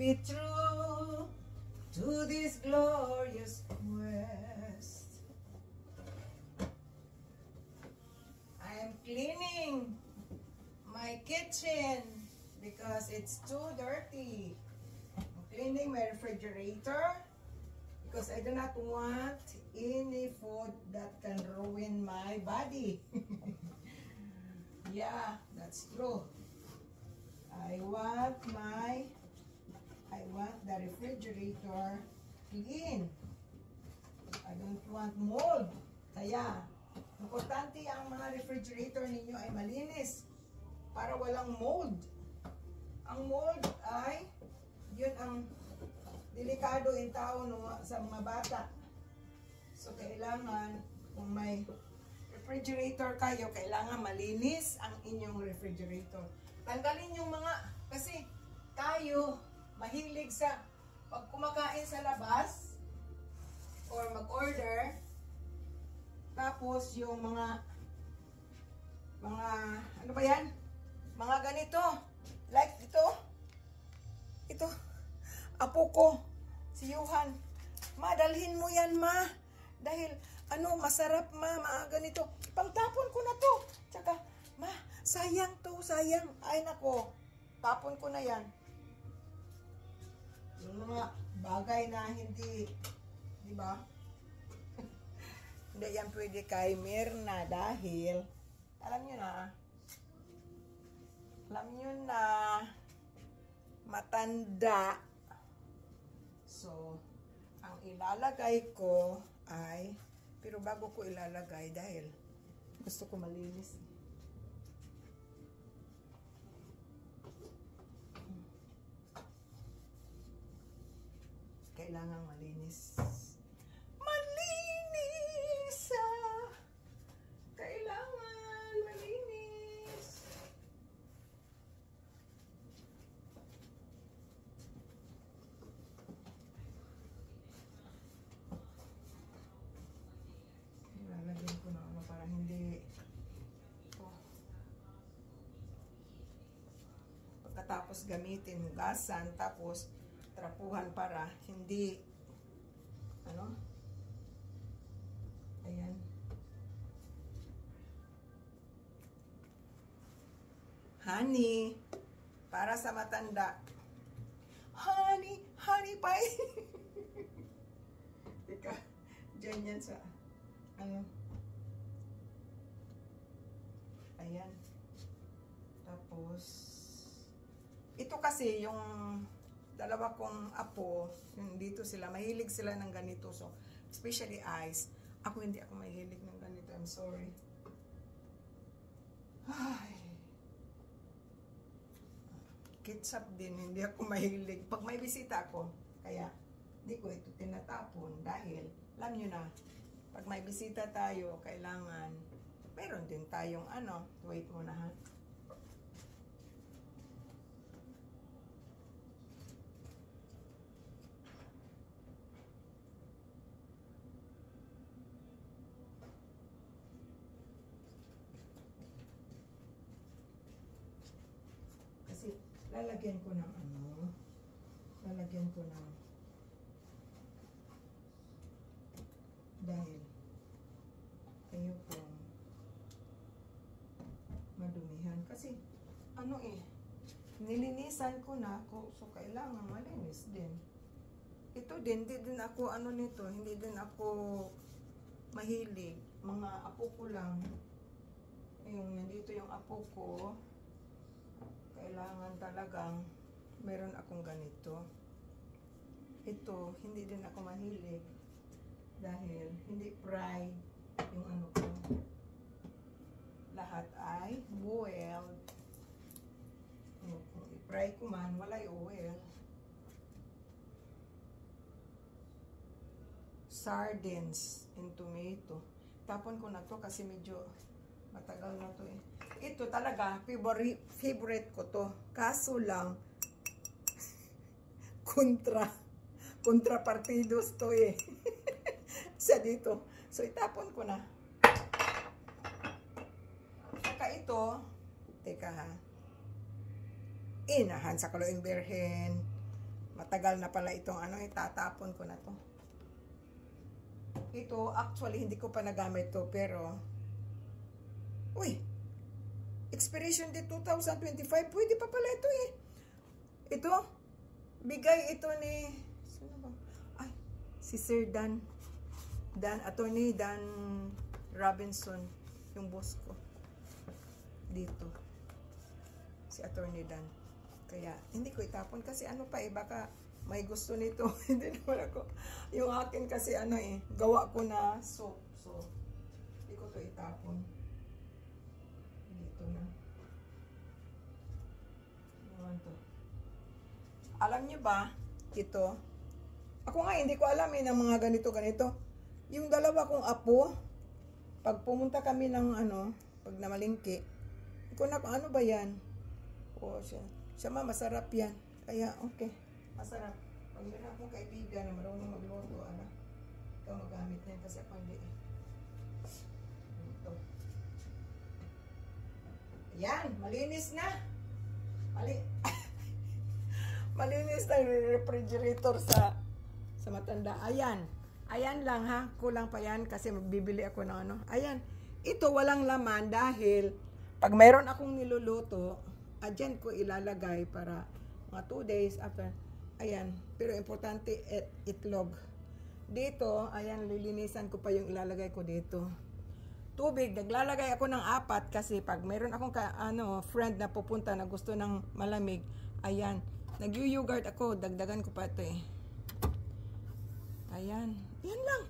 be true to this glorious quest. I am cleaning my kitchen because it's too dirty. I'm cleaning my refrigerator because I do not want any food that can ruin my body. Yeah, that's true. I want the refrigerator clean. I don't want mold. Kaya, importante ang mga refrigerator ninyo ay malinis para walang mold. Ang mold ay, yun ang delikado in tao no, sa mga bata. So, kailangan, kung may refrigerator kayo, kailangan malinis ang inyong refrigerator. Tanggalin yung mga, kasi tayo mahilig sa pag kumakain sa labas or mag-order, tapos yung mga ano ba yan? Mga ganito, like ito, apo ko, si Johan, ma, dalhin mo yan, ma, dahil ano, masarap, ma, mga ganito, pangtapon ko na to, tsaka, ma, sayang to, sayang, ay nako, tapon ko na yan. Yung mga bagay na hindi, di ba? Hindi yan pwede kay Mirna dahil, alam nyo na, matanda. So, ang ilalagay ko ay, pero bago ko ilalagay dahil gusto ko malinis. Kailangan malinis. Malinis! Kailangan malinis. Ilalagyan ko na ano para hindi pagkatapos gamitin, hugasan, tapos trapuhan para hindi ano, ayan, honey para sa matanda, honey pie. Teka, dyan yan sa ano, ayan, tapos ito kasi yung dalawa kong apo, yung dito sila, mahilig sila ng ganito. So, especially Ice. Ako hindi ako mahilig ng ganito. I'm sorry. Ay. Ketchup din, hindi ako mahilig. Pag may bisita ako, kaya hindi ko ito tinatapon dahil, alam nyo na, pag may bisita tayo, kailangan, meron din tayong ano, wait muna ha. Lalagyan ko ng ano, lalagyan ko ng, dahil ayokong madumihan. Kasi, ano nilinisan ko na ako, so kailangan malinis din. Ito din, hindi din ako, ano nito, hindi din ako mahilig. Mga apo ko lang, yung nandito yung apo ko, kailangan talagang meron akong ganito. Ito, hindi din ako mahilig dahil hindi fried yung ano ko. Lahat ay boiled. Kung i-fry ko man, walay oil. Sardines and tomato. Tapon ko na to kasi medyo matagal na to eh. Ito talaga, favorite ko to. Kaso lang, kontrapartidos to eh. Sa dito. So, itapon ko na. Saka ito, teka ha. Inahan sa kaloing berhen. matagal na pala itong ano, itatapon ko na to. Ito, actually, hindi ko pa nagamit to, pero, uy, expiration date 2025, pwede pa pala ito eh. Ito, bigay ito ni, sino ba? Ay, si Sir Attorney Dan Robinson, yung boss ko. Dito. Si Attorney Dan. Kaya, hindi ko itapon kasi ano pa eh, baka may gusto nito. Hindi naman ako. Yung akin kasi ano eh, gawa ko na soap. So, hindi ko to itapon. Dito na. Naman to. Alam nyo ba, ito, ako nga hindi ko alam eh ng mga ganito. Yung dalawa kong apo, pag pumunta kami ng ano, pag namalingki, kung ano ba yan? O siya masarap yan. Kaya okay, masarap. Pag meron akong kaibigan na marunong magluto, ikaw magamit na yan kasi ako hindi. Ito. Ayan, malinis na. Malinis na yung refrigerator sa matanda. Ayan lang ha. Kulang pa yan kasi bibili ako ng ano. Ayan. Ito walang laman dahil pag mayroon akong niluluto, dyan ko ilalagay para mga 2 days after. Ayan. Pero importante itlog. Dito, ayan, lilinisan ko pa yung ilalagay ko dito. Tubig. Naglalagay ako ng 4 kasi pag mayroon akong friend na pupunta na gusto ng malamig, ayan. Nag-yogurt ako, dagdagan ko pa ito eh. Ayan. Yan lang.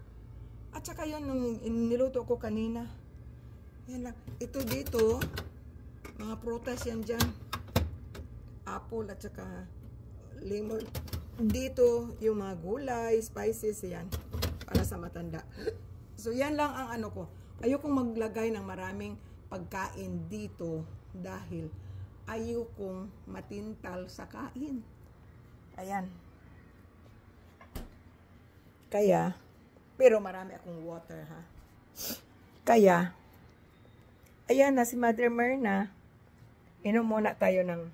At saka yun, nung niluto ko kanina. Yan lang. Ito dito, mga prutas yan dyan. Apple at saka lemon. Dito, yung mga gulay, spices, yan. Para sa matanda. So, yan lang ang ano ko. Ayokong maglagay ng maraming pagkain dito dahil ayokong matintal sa kain. Ayan. Kaya, pero marami akong water ha. Kaya, ayan na si Mother Myrna. Inom muna tayo ng